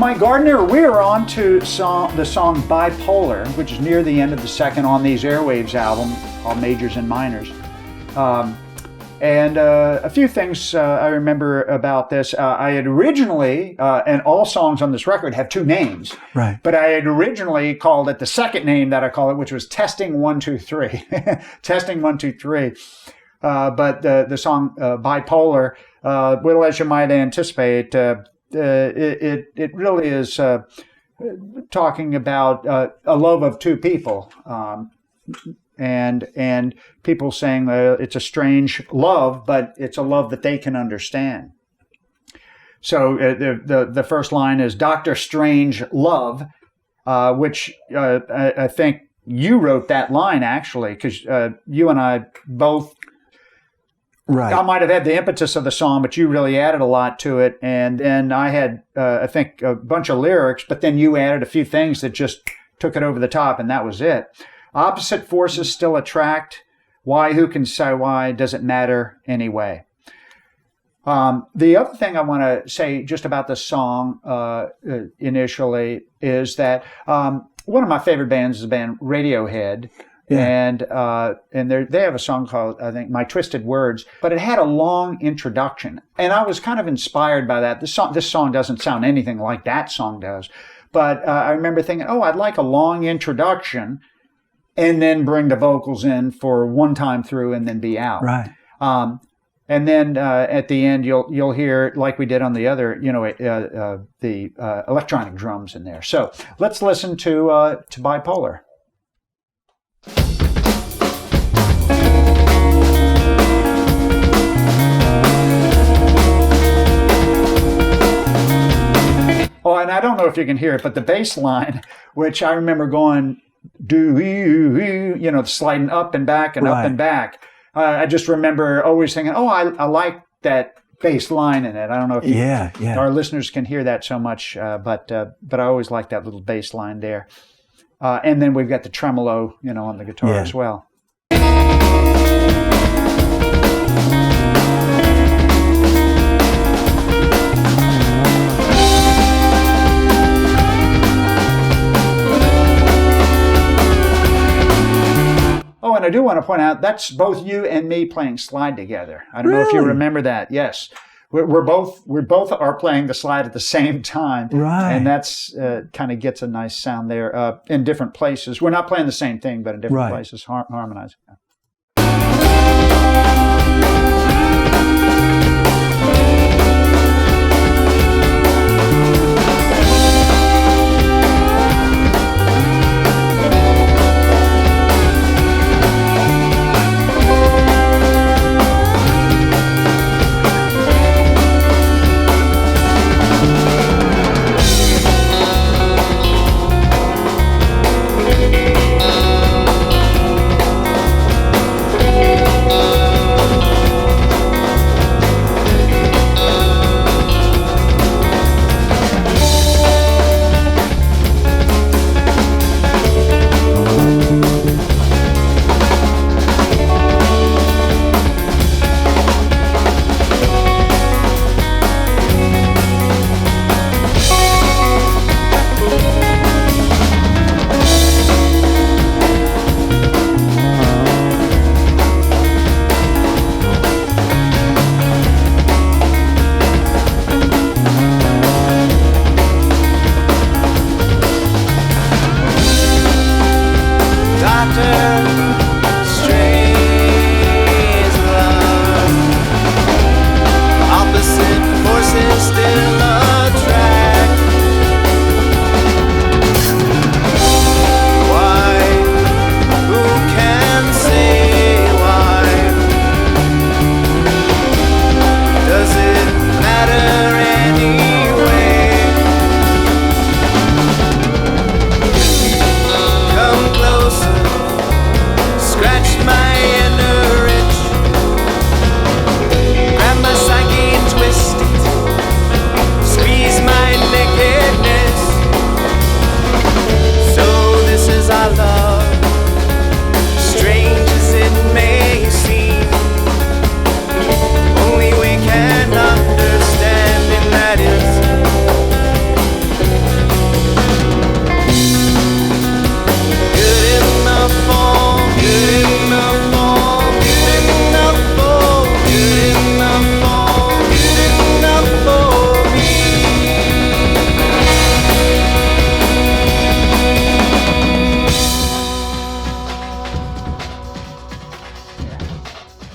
Mike Gardner. We are on to the song BiPolar, which is near the end of the second On These Airwaves album, all majors and minors. And a few things I remember about this. I had originally, and all songs on this record have two names. Right. But I had originally called it the second name that I call it, which was Testing 1 2 3. Testing 1 2 3. But the song BiPolar, well, as you might anticipate, it really is talking about a love of two people. And people saying it's a strange love, but it's a love that they can understand. So the first line is Dr. Strange Love, which I think you wrote that line actually, because you and I both. Right. I might have had the impetus of the song, but you really added a lot to it. And then I had, I think, a bunch of lyrics, but then you added a few things that just took it over the top, and that was it. Opposite forces still attract. Why? Who can say why? Does it matter anyway? The other thing I want to say just about the song initially is that one of my favorite bands is the band Radiohead. Yeah. And they have a song called, I think, My Twisted Words, but it had a long introduction. And I was kind of inspired by that. This song doesn't sound anything like that song does. But I remember thinking, I'd like a long introduction and then bring the vocals in for one time through and then be out. Right. And then at the end, you'll hear, like we did on the other, the electronic drums in there. So let's listen to BiPolar. Oh, and I don't know if you can hear it, but the bass line, which I remember going, sliding up and back and up and back. I just remember always thinking, I like that bass line in it. I don't know if our listeners can hear that so much, but I always like that little bass line there. And then we've got the tremolo, on the guitar as well. Oh, and I do want to point out that's both you and me playing slide together. I don't know if you remember that. Yes, we both are playing the slide at the same time, right? And that's kind of gets a nice sound there in different places. We're not playing the same thing, but in different places, harmonizing.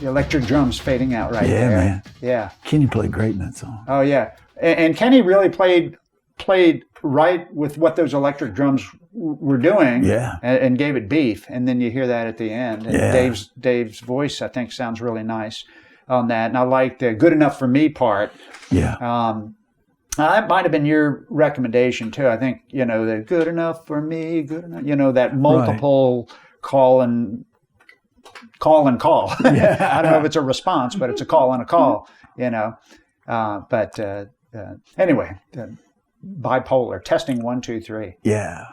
The electric drums fading out right there. Yeah, man. Yeah. Kenny played great in that song. Oh yeah. And Kenny really played right with what those electric drums were doing. Yeah. And gave it beef. And then you hear that at the end. And Yeah. Dave's voice, I think, sounds really nice on that. And I like the "Good Enough for Me" part. Yeah. That might have been your recommendation too. I think, the "good enough for me," good enough, that multiple call and call. Yeah. I don't know if it's a response, but it's a call and a call, Anyway, BiPolar, testing 1, 2, 3. Yeah.